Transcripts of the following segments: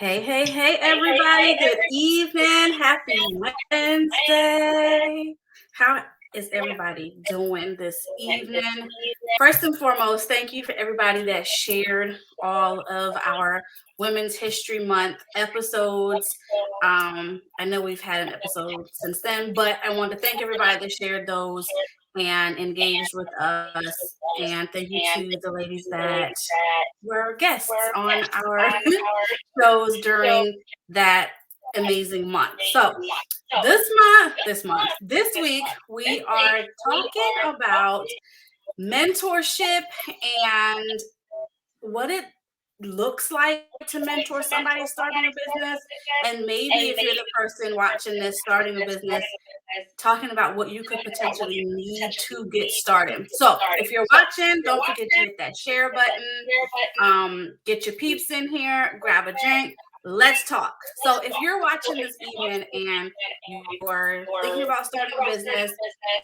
Hey, everybody. Good evening. Happy Wednesday. How is everybody doing this evening? First and foremost, thank you for everybody that shared all of our Women's History Month episodes. I know we've had an episode since then, but I want to thank everybody that shared those and engaged with us. And thank you to the ladies that were guests on our shows during that amazing month. So this week, we are talking about mentorship and what it looks like to mentor somebody starting a business. And maybe if you're the person watching this starting a business, talking about what you could potentially need to get started. So if you're watching, don't forget to hit that share button. Get your peeps in here, grab a drink. Let's talk. So if you're watching this evening and you're thinking about starting a business,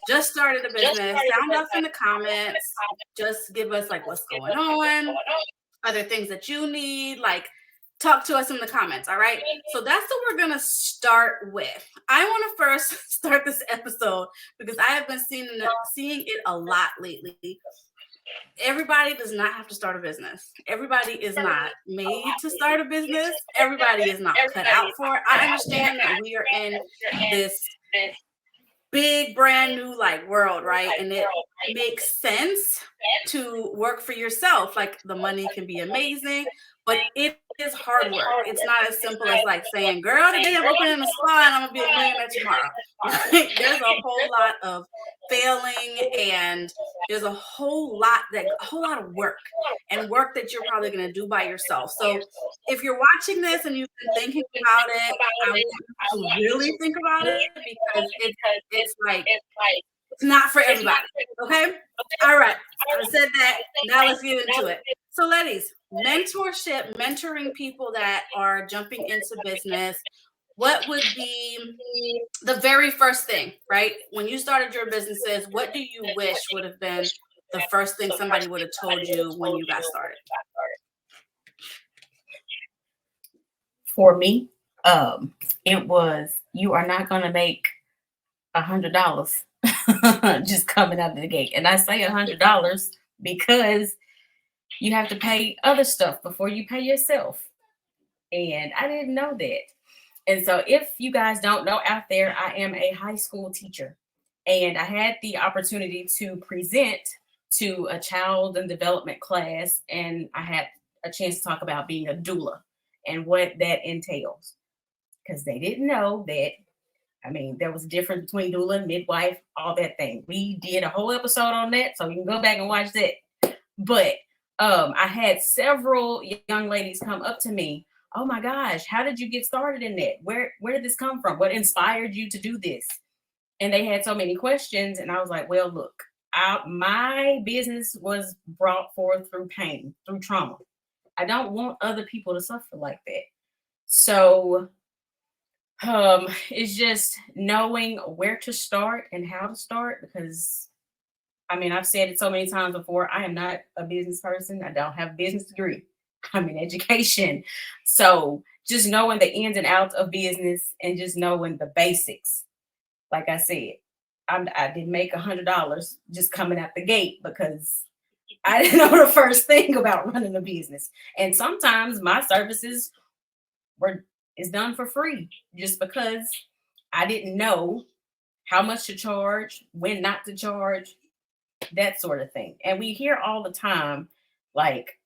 just started a business, sound off in the comments. Just give us like what's going on, other things that you need, like talk to us in the comments. All right. So that's what we're going to start with. I want to first start this episode because I have been seeing it a lot lately. Everybody does not have to start a business. Everybody is not made to start a business. Everybody is not cut out for it. I understand that we are in this big brand new world, right? And it makes sense to work for yourself. Like the money can be amazing, but it is hard work. It's not as simple as like saying, girl, today I'm opening a spa and I'm gonna be a millionaire tomorrow. There's a whole lot of failing and there's a whole lot of work that you're probably gonna do by yourself. So if you're watching this and you've been thinking about it, I want you to really think about it because it's not for everybody. Okay. All right. I said that. Now let's get into it. So ladies, mentoring people that are jumping into business. What would be the very first thing, right? When you started your businesses, what do you wish would have been the first thing somebody would have told you when you got started? For me, it was, you are not going to make $100 just coming out of the gate. And I say $100 because you have to pay other stuff before you pay yourself. And I didn't know that. And so if you guys don't know out there, I am a high school teacher. And I had the opportunity to present to a child and development class. And I had a chance to talk about being a doula and what that entails. Because they didn't know that, there was a difference between doula and midwife, all that thing. We did a whole episode on that, so you can go back and watch that. But I had several young ladies come up to me. Oh my gosh, how did you get started in that? Where did this come from? What inspired you to do this? And they had so many questions. And I was like, well, look, my business was brought forth through pain, through trauma. I don't want other people to suffer like that. So it's just knowing where to start and how to start, because I've said it so many times before, I am not a business person. I don't have a business degree. I'm in education. So just knowing the ins and outs of business and just knowing the basics. Like I said, I didn't make $100 just coming out the gate because I didn't know the first thing about running a business. And sometimes my services is done for free just because I didn't know how much to charge, when not to charge, that sort of thing. And we hear all the time, like,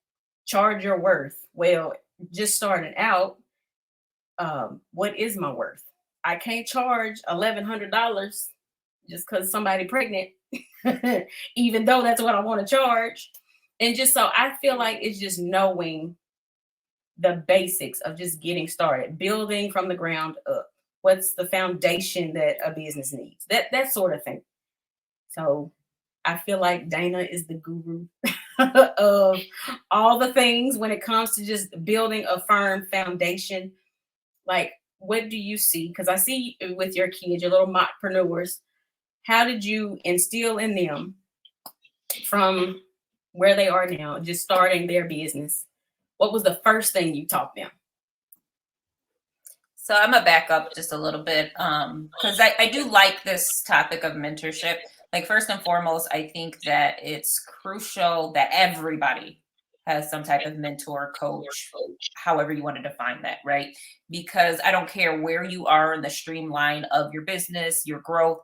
charge your worth. Well, just starting out, what is my worth? I can't charge $1,100 just because somebody pregnant, even though that's what I want to charge. And just so I feel like it's just knowing the basics of just getting started, building from the ground up. What's the foundation that a business needs? That sort of thing. So I feel like Dayna is the guru of all the things when it comes to just building a firm foundation. Like, what do you see? Because I see with your kids, your little mompreneurs, how did you instill in them from where they are now, just starting their business? What was the first thing you taught them? So I'm gonna back up just a little bit because I do like this topic of mentorship. Like, first and foremost, I think that it's crucial that everybody has some type of mentor, coach, however you want to define that, right? Because I don't care where you are in the streamline of your business, your growth,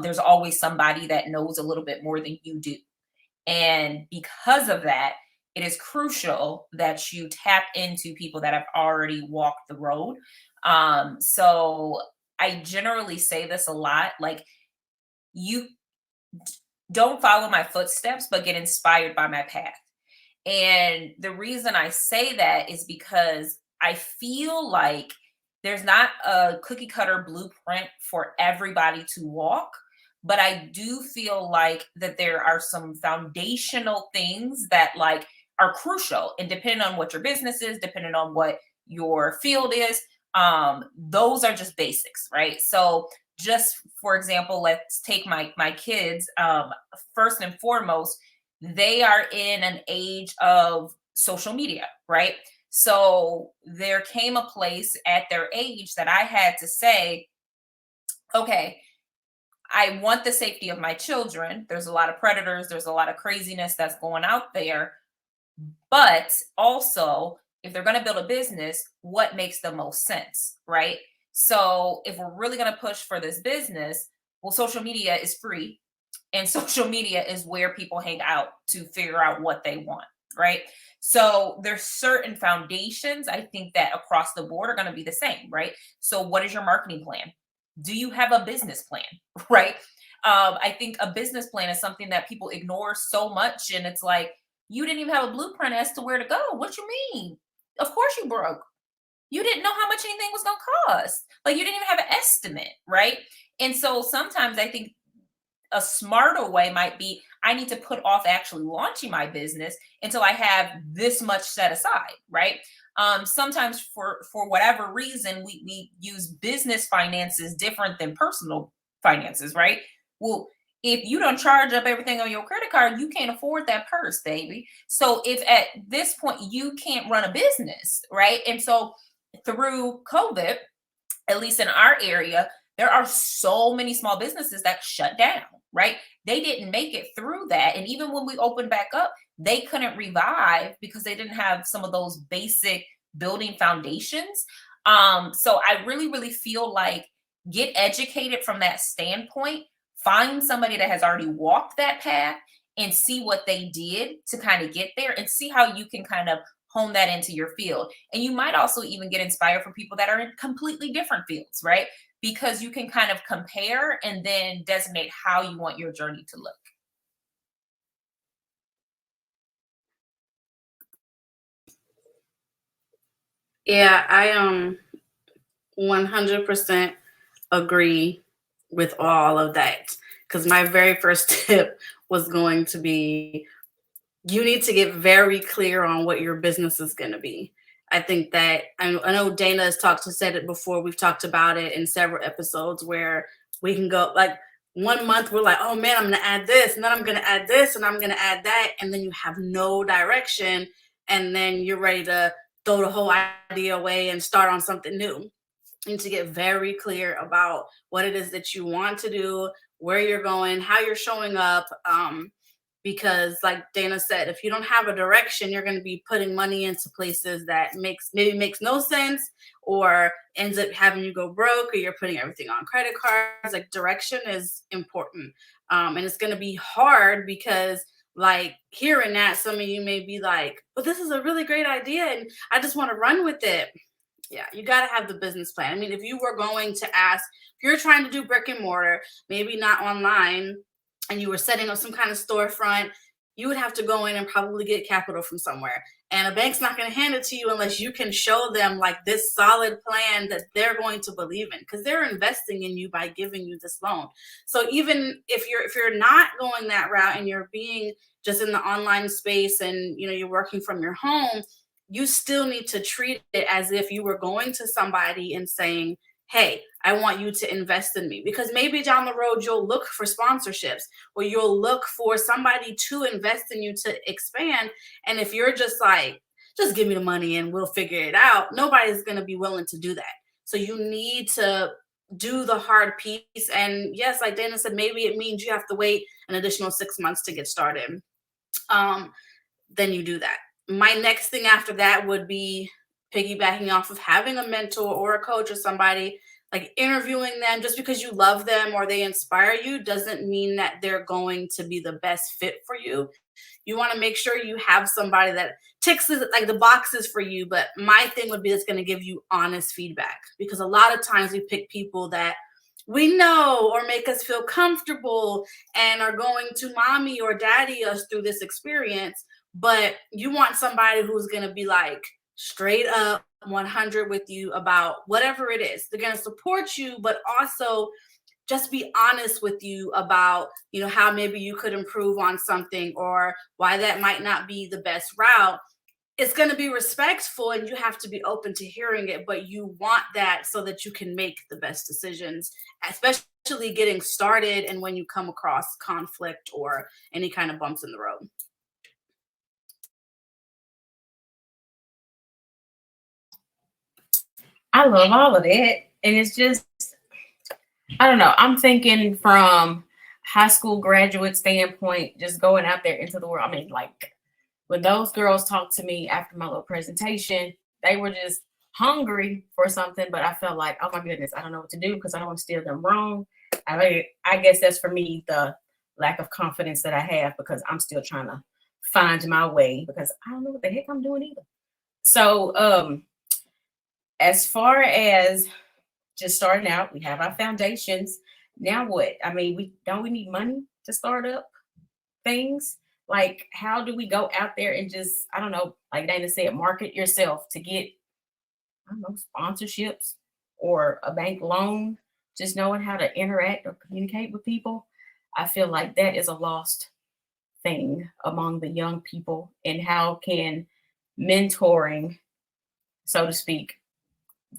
there's always somebody that knows a little bit more than you do. And because of that, it is crucial that you tap into people that have already walked the road. So I generally say this a lot, like, you don't follow my footsteps, but get inspired by my path. And the reason I say that is because I feel like there's not a cookie cutter blueprint for everybody to walk, but I do feel like that there are some foundational things that like are crucial, and depending on what your business is, depending on what your field is, those are just basics, right? So just for example, let's take my kids. First and foremost, they are in an age of social media, right? So there came a place at their age that I had to say, okay, I want the safety of my children. There's a lot of predators, there's a lot of craziness that's going out there. But also, if they're going to build a business, what makes the most sense, right? So if we're really going to push for this business, well, social media is free, and social media is where people hang out to figure out what they want, right? So there's certain foundations I think that across the board are going to be the same, right? So what is your marketing plan? Do you have a business plan? Right? I think a business plan is something that people ignore so much, and it's like, you didn't even have a blueprint as to where to go. What you mean? Of course you broke. You didn't know how much anything was going to cost. Like, you didn't even have an estimate, right? And so sometimes I think a smarter way might be, I need to put off actually launching my business until I have this much set aside, right? Sometimes for whatever reason, we use business finances different than personal finances, right? Well, if you don't charge up everything on your credit card, you can't afford that purse, baby. So if at this point you can't run a business, right? And so through COVID, at least in our area, there are so many small businesses that shut down, right? They didn't make it through that. And even when we opened back up, they couldn't revive because they didn't have some of those basic building foundations. So I really, really feel like, get educated from that standpoint, find somebody that has already walked that path and see what they did to kind of get there, and see how you can kind of hone that into your field. And you might also even get inspired from people that are in completely different fields, right? Because you can kind of compare and then designate how you want your journey to look. Yeah, I 100% agree with all of that, because my very first tip was going to be, you need to get very clear on what your business is going to be. I think that I know Dayna has said it before. We've talked about it in several episodes where we can go like, 1 month we're like, oh man, I'm going to add this, and then I'm going to add this, and I'm going to add that, and then you have no direction, and then you're ready to throw the whole idea away and start on something new. You need to get very clear about what it is that you want to do, where you're going, how you're showing up. Because like Dayna said, if you don't have a direction, you're going to be putting money into places that makes no sense, or ends up having you go broke, or you're putting everything on credit cards. Like, direction is important. And it's going to be hard because, like, hearing that, some of you may be like, but this is a really great idea and I just want to run with it. Yeah, you got to have the business plan. I mean, if you were going to ask, if you're trying to do brick and mortar, maybe not online, and you were setting up some kind of storefront, you would have to go in and probably get capital from somewhere. And a bank's not going to hand it to you unless you can show them like this solid plan that they're going to believe in, because they're investing in you by giving you this loan. So even if you're not going that route and you're being just in the online space and you're working from your home, you still need to treat it as if you were going to somebody and saying, hey, I want you to invest in me. Because maybe down the road, you'll look for sponsorships, or you'll look for somebody to invest in you to expand. And if you're just like, just give me the money and we'll figure it out, nobody's going to be willing to do that. So you need to do the hard piece. And yes, like Dayna said, maybe it means you have to wait an additional 6 months to get started. Then you do that. My next thing after that would be piggybacking off of having a mentor or a coach or somebody, like interviewing them. Just because you love them or they inspire you doesn't mean that they're going to be the best fit for you. You want to make sure you have somebody that ticks like the boxes for you. But my thing would be that's going to give you honest feedback, because a lot of times we pick people that we know or make us feel comfortable and are going to mommy or daddy us through this experience. But you want somebody who's going to be like straight up 100 with you about whatever it is. They're going to support you, but also just be honest with you about, how maybe you could improve on something or why that might not be the best route. It's going to be respectful and you have to be open to hearing it, but you want that so that you can make the best decisions, especially getting started and when you come across conflict or any kind of bumps in the road. I love all of that. And it's just, I don't know. I'm thinking from high school graduate standpoint, just going out there into the world. I mean, like when those girls talked to me after my little presentation, they were just hungry for something, but I felt like, oh my goodness, I don't know what to do because I don't want to steer them wrong. I guess that's for me the lack of confidence that I have, because I'm still trying to find my way, because I don't know what the heck I'm doing either. So as far as just starting out, we have our foundations. Now what? I mean, we need money to start up things? Like, how do we go out there and just, I don't know, like Dayna said, market yourself to get, I don't know, sponsorships or a bank loan? Just knowing how to interact or communicate with people. I feel like that is a lost thing among the young people. And how can mentoring, so to speak,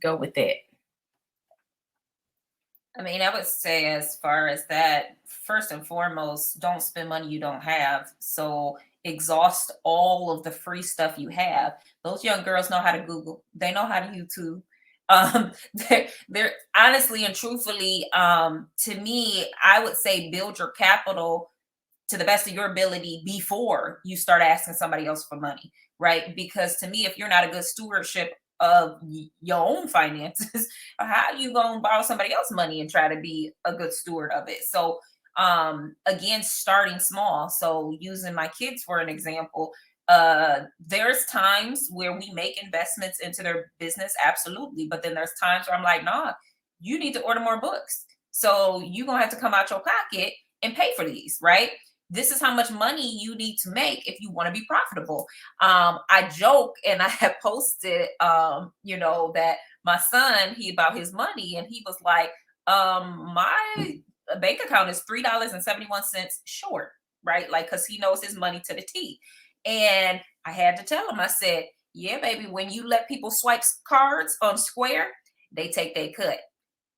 go with that? I mean, I would say as far as that, first and foremost, don't spend money you don't have. So exhaust all of the free stuff you have. Those young girls know how to Google. They know how to YouTube. They're honestly and truthfully, to me, I would say build your capital to the best of your ability before you start asking somebody else for money, right? Because to me, if you're not a good stewardship of your own finances, how you gonna borrow somebody else's money and try to be a good steward of it? So again, starting small. So using my kids for an example, there's times where we make investments into their business, absolutely, but then there's times where I'm like, nah, you need to order more books, so you're gonna have to come out your pocket and pay for these, right? This is how much money you need to make if you want to be profitable. I joke and I have posted, that my son, he about his money, and he was like, my bank account is $3.71 short, right? Like, cause he knows his money to the T. And I had to tell him, I said, yeah, baby, when you let people swipe cards on Square, they take their cut.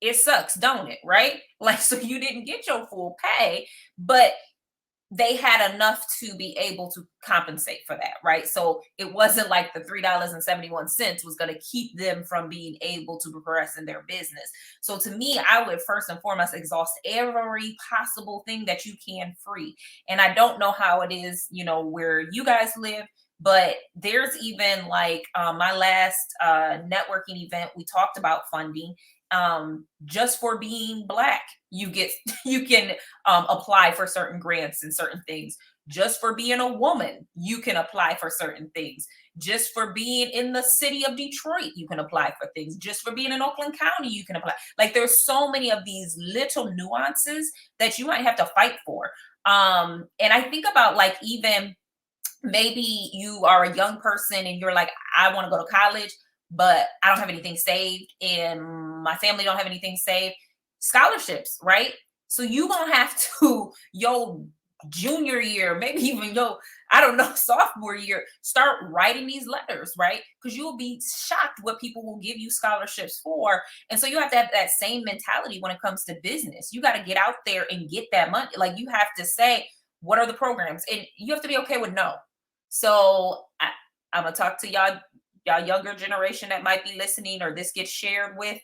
It sucks, don't it? Right? Like, so you didn't get your full pay, but they had enough to be able to compensate for that, right? So it wasn't like the $3.71 was going to keep them from being able to progress in their business. So to me, I would first and foremost exhaust every possible thing that you can free. And I don't know how it is, where you guys live, but there's even like my last networking event, we talked about funding. Just for being Black, you can apply for certain grants and certain things. Just for being a woman, you can apply for certain things. Just for being in the city of Detroit, you can apply for things. Just for being in Oakland County, you can apply. Like, there's so many of these little nuances that you might have to fight for. And I think about, like, even maybe you are a young person and you're like, I want to go to college, but I don't have anything saved and my family don't have anything saved. Scholarships, right? So you gonna have to, your junior year, maybe even sophomore year, start writing these letters, right? Because you'll be shocked what people will give you scholarships for. And so you have to have that same mentality when it comes to business. You got to get out there and get that money. Like, you have to say, what are the programs? And you have to be okay with no. So I'm gonna talk to y'all younger generation that might be listening, or this gets shared with.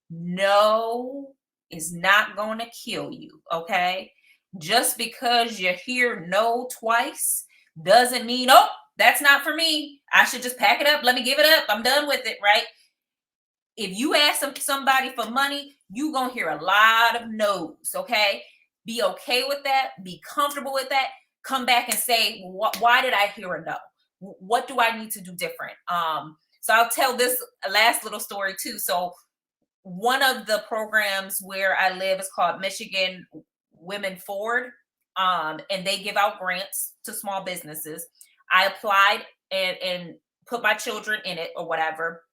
No is not going to kill you, okay? Just because you hear no twice doesn't mean, oh, that's not for me. I should just pack it up. Let me give it up. I'm done with it, right? If you ask somebody for money, you're going to hear a lot of no's, okay? Be okay with that. Be comfortable with that. Come back and say, why did I hear a no? What do I need to do different? So I'll tell this last little story too. So one of the programs where I live is called Michigan Women Forward, and they give out grants to small businesses. I applied and put my children in it or whatever.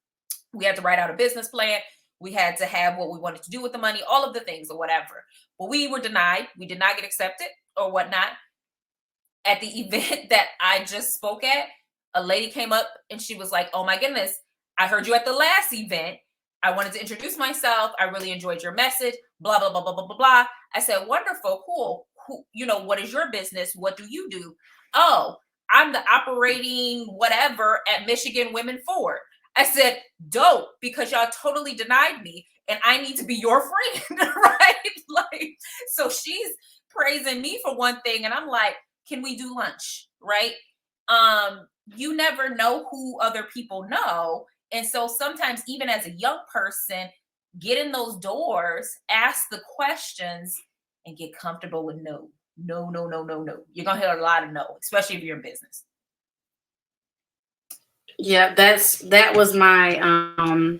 We had to write out a business plan. We had to have what we wanted to do with the money, all of the things or whatever. But we were denied. We did not get accepted or whatnot. At the event that I just spoke at, a lady came up and she was like, oh my goodness, I heard you at the last event. I wanted to introduce myself. I really enjoyed your message, blah, blah, blah, blah, blah, blah, blah. I said, wonderful, cool. What is your business? What do you do? Oh, I'm the operating whatever at Michigan Women Forward. I said, dope, because y'all totally denied me and I need to be your friend, right? Like, so she's praising me for one thing. And I'm like, can we do lunch? Right? You never know who other people know. And so sometimes even as a young person, get in those doors, ask the questions and get comfortable with no. No, no, no, no, no. You're going to hear a lot of no, especially if you're in business. Yeah, that was my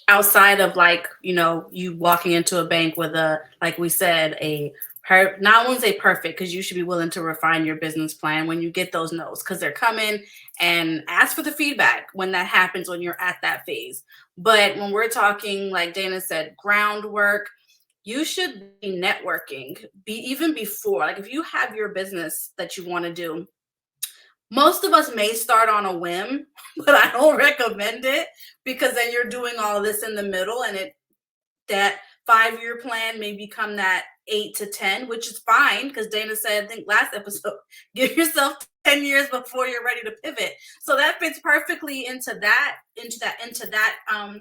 outside of like, you walking into a bank with like we said, not only say perfect, because you should be willing to refine your business plan when you get those no's, because they're coming, and ask for the feedback when that happens, when you're at that phase. But when we're talking, like Dayna said, groundwork, you should be networking, even before, like if you have your business that you want to do. Most of us may start on a whim, but I don't recommend it, because then you're doing all this in the middle, and that 5-year plan may become that 8 to 10, which is fine, because Dayna said, I think last episode, give yourself 10 years before you're ready to pivot. So that fits perfectly into that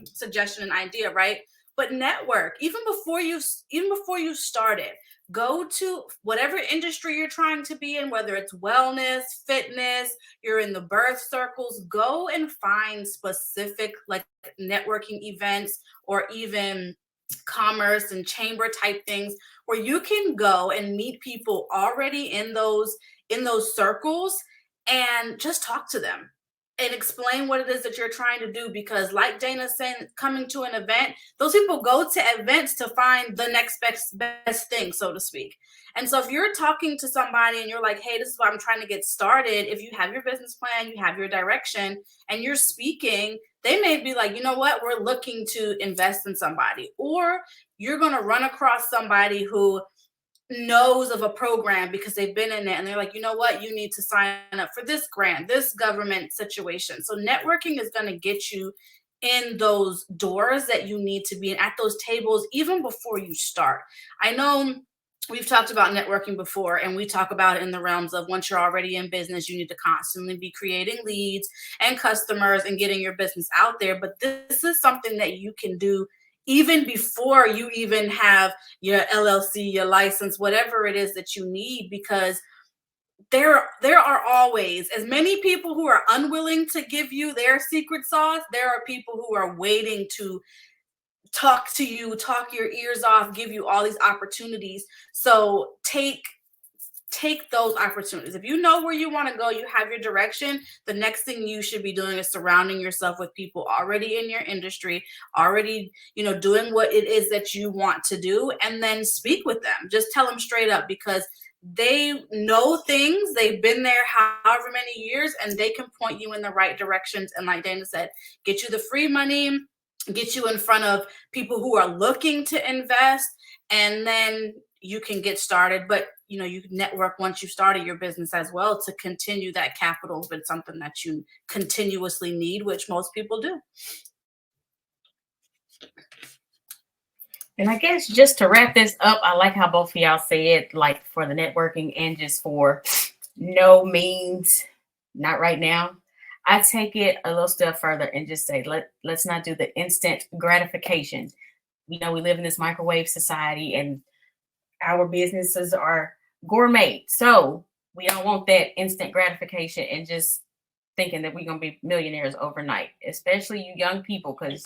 suggestion and idea, right? But network, even before you started. Go to whatever industry you're trying to be in, whether it's wellness, fitness, you're in the birth circles, go and find specific like networking events or even commerce and chamber type things where you can go and meet people already in those circles and just talk to them and explain what it is that you're trying to do. Because like Dayna said, coming to an event, those people go to events to find the next best thing, so to speak. And so if you're talking to somebody and you're like, hey, this is what I'm trying to get started, if you have your business plan, you have your direction, and you're speaking, they may be like, you know what, we're looking to invest in somebody. Or you're going to run across somebody who knows of a program because they've been in it, and they're like, you know what, you need to sign up for this grant, this government situation. So networking is going to get you in those doors that you need to be in, at those tables, even before you start. I know we've talked about networking before, and we talk about it in the realms of once you're already in business, you need to constantly be creating leads and customers and getting your business out there. But this is something that you can do even before you even have your LLC, your license, whatever it is that you need, because there are always as many people who are unwilling to give you their secret sauce. There are people who are waiting to talk to you, talk your ears off, give you all these opportunities. So take those opportunities. If you know where you want to go, you have your direction, the next thing you should be doing is surrounding yourself with people already in your industry, already, doing what it is that you want to do, and then speak with them. Just tell them straight up, because they know things, they've been there however many years, and they can point you in the right directions. And like Dayna said, get you the free money, get you in front of people who are looking to invest, and then you can get started. But you network once you started your business as well to continue that capital if it's something that you continuously need, which most people do. And I guess just to wrap this up, I like how both of y'all said, like for the networking and just for no means, not right now. I take it a little step further and just say, let's not do the instant gratification. we know we live in this microwave society and our businesses are gourmet. So we don't want that instant gratification and just thinking that we're going to be millionaires overnight, especially you young people, because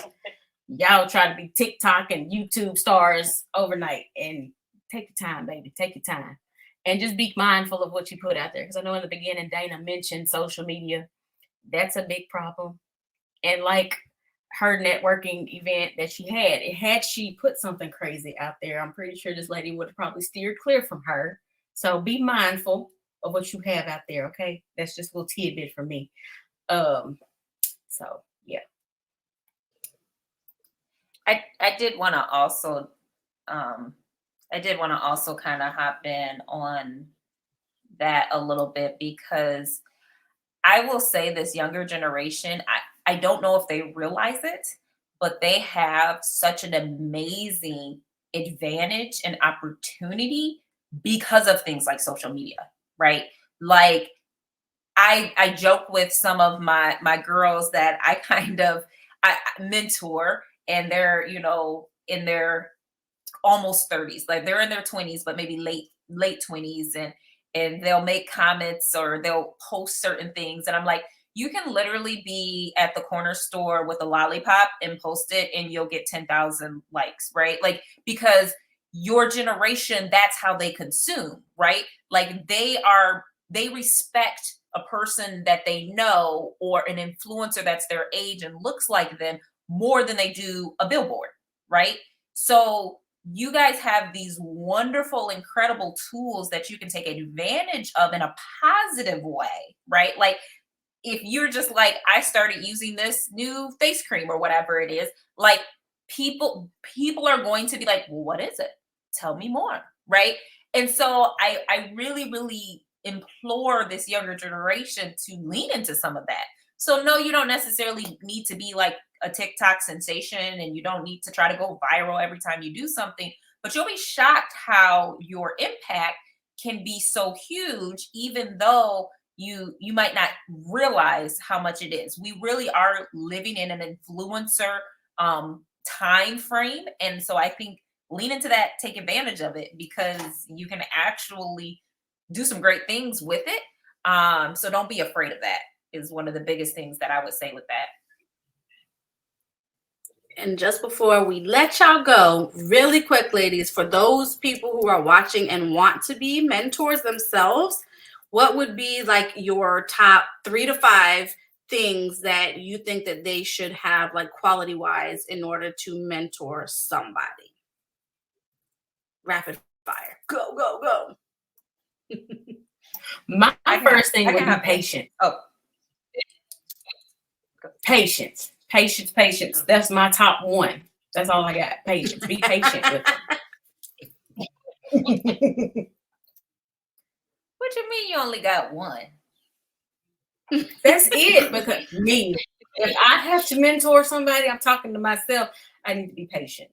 y'all try to be TikTok and YouTube stars overnight. And take your time, baby. Take your time. And just be mindful of what you put out there. Because I know in the beginning, Dayna mentioned social media. That's a big problem. And like her networking event that she had she put something crazy out there, I'm pretty sure this lady would have probably steered clear from her. So be mindful of what you have out there, okay? That's just a little tidbit for me. So yeah. I did want to also kind of hop in on that a little bit, because I will say this younger generation, I don't know if they realize it, but they have such an amazing advantage and opportunity because of things like social media, right? Like I joke with some of my girls that I mentor, and they're, in their almost 30s, like they're in their 20s, but maybe late 20s, and they'll make comments or they'll post certain things, and I'm like, you can literally be at the corner store with a lollipop and post it and you'll get 10,000 likes, right? Like, because your generation, that's how they consume, right? Like they respect a person that they know or an influencer that's their age and looks like them more than they do a billboard, right? So you guys have these wonderful, incredible tools that you can take advantage of in a positive way, right? Like if you're just like, I started using this new face cream or whatever it is, like people are going to be like, well, what is it? Tell me more, right? And so I really, really implore this younger generation to lean into some of that. So no, you don't necessarily need to be like a TikTok sensation, and you don't need to try to go viral every time you do something, but you'll be shocked how your impact can be so huge, even though you might not realize how much it is. We really are living in an influencer time frame. And so I think lean into that, take advantage of it, because you can actually do some great things with it. So don't be afraid of that, is one of the biggest things that I would say with that. And just before we let y'all go, really quick, ladies, for those people who are watching and want to be mentors themselves, what would be like your top 3 to 5 things that you think that they should have, like quality wise, in order to mentor somebody? Rapid fire. Go, go, go. My first thing would be patience. Oh. Patience. That's my top one. That's all I got. Patience. Be patient with them. What you mean you only got one? That's it. Because me, if I have to mentor somebody, I'm talking to myself, I need to be patient.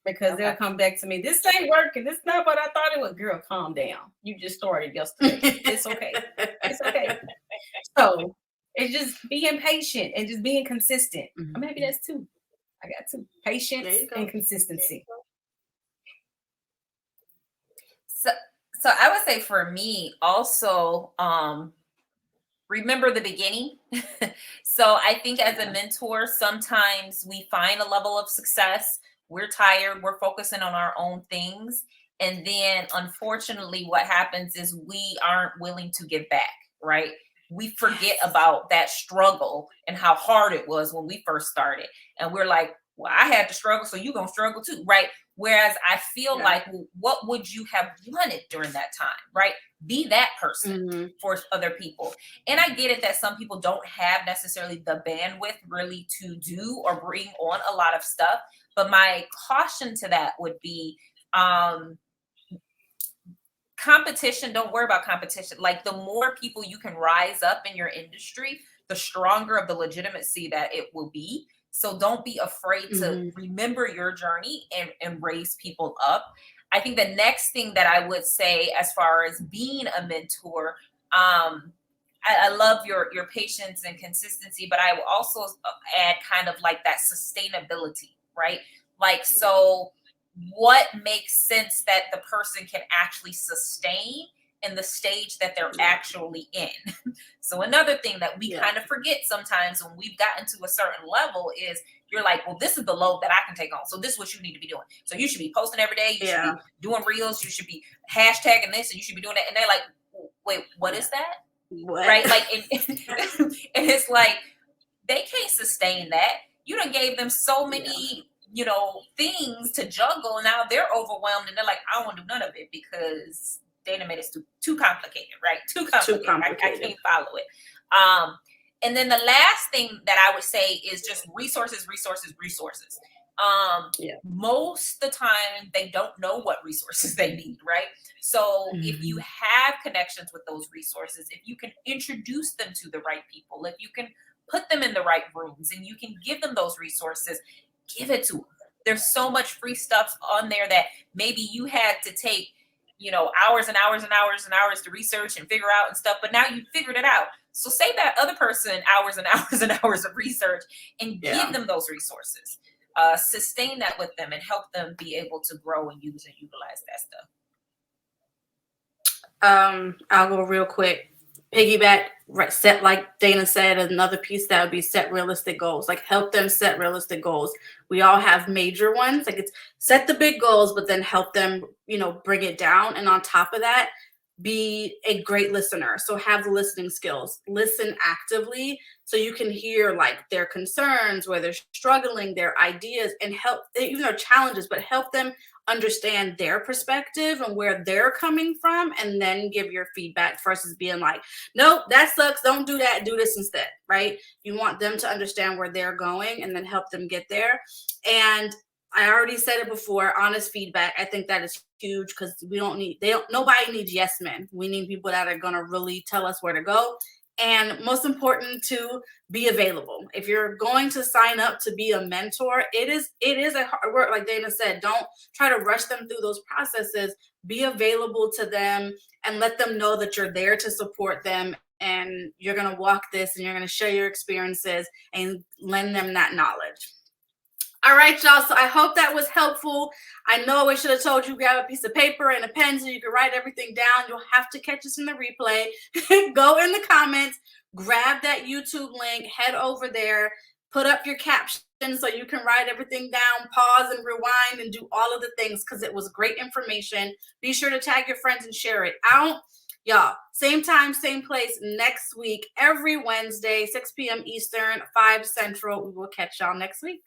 Because they'll come back to me, this ain't working. This is not what I thought it was. Girl, calm down. You just started yesterday. It's okay. It's okay. So it's just being patient and just being consistent. Mm-hmm. Or maybe that's 2. I got 2. Patience and consistency. So I would say for me also, remember the beginning. So I think as a mentor, sometimes we find a level of success. We're tired. We're focusing on our own things. And then unfortunately, what happens is we aren't willing to give back, right? We forget about that struggle and how hard it was when we first started. And we're like, well, I had to struggle, so you're going to struggle too, right? Whereas I feel like, well, what would you have wanted during that time, right? Be that person for other people. And I get it that some people don't have necessarily the bandwidth really to do or bring on a lot of stuff. But my caution to that would be competition. Don't worry about competition. Like the more people you can rise up in your industry, the stronger of the legitimacy that it will be. So don't be afraid to remember your journey and raise people up. I think the next thing that I would say as far as being a mentor, I love your patience and consistency, but I will also add kind of like that sustainability, right? Like, so what makes sense that the person can actually sustain in the stage that they're actually in. So another thing that we kind of forget sometimes when we've gotten to a certain level is you're like, well, this is the load that I can take on. So this is what you need to be doing. So you should be posting every day. You should be doing reels. You should be hashtagging this and you should be doing that. And they're like, wait, what is that? What? Right? Like, and it's like, they can't sustain that. You done gave them so many, you know, things to juggle. Now they're overwhelmed and they're like, I don't want to do none of it because Dayna made it too complicated, right? Too complicated. I can't follow it. And then the last thing that I would say is just resources. Most of the time they don't know what resources they need, right? So if you have connections with those resources, if you can introduce them to the right people, if you can put them in the right rooms and you can give them those resources, give it to them. There's so much free stuff on there that maybe you had to take, you know, hours and hours and hours and hours to research and figure out and stuff, but now you figured it out. So save that other person hours and hours and hours of research and give them those resources. Sustain that with them and help them be able to grow and use and utilize that stuff. I'll go real quick. Piggyback, set, like Dayna said, another piece that would be set realistic goals. Like, help them set realistic goals. We all have major ones. Like, it's set the big goals, but then help them, you know, bring it down. And on top of that, be a great listener. So have the listening skills. Listen actively so you can hear like their concerns, where they're struggling, their ideas, and help, even their challenges, but help them understand their perspective and where they're coming from, and then give your feedback versus being like, nope, that sucks, don't do that, do this instead, right? You want them to understand where they're going and then help them get there. And I already said it before, honest feedback. I think that is huge because nobody needs yes men. We need people that are going to really tell us where to go. And most important, to be available. If you're going to sign up to be a mentor, it is a hard work. Like Dayna said, don't try to rush them through those processes. Be available to them and let them know that you're there to support them, and you're going to walk this and you're going to share your experiences and lend them that knowledge. All right, y'all. So I hope that was helpful. I know I should have told you grab a piece of paper and a pen so you can write everything down. You'll have to catch us in the replay. Go in the comments, grab that YouTube link, head over there, put up your captions so you can write everything down, pause and rewind and do all of the things because it was great information. Be sure to tag your friends and share it out. Y'all, same time, same place next week, every Wednesday, 6 p.m. Eastern, 5 Central. We will catch y'all next week.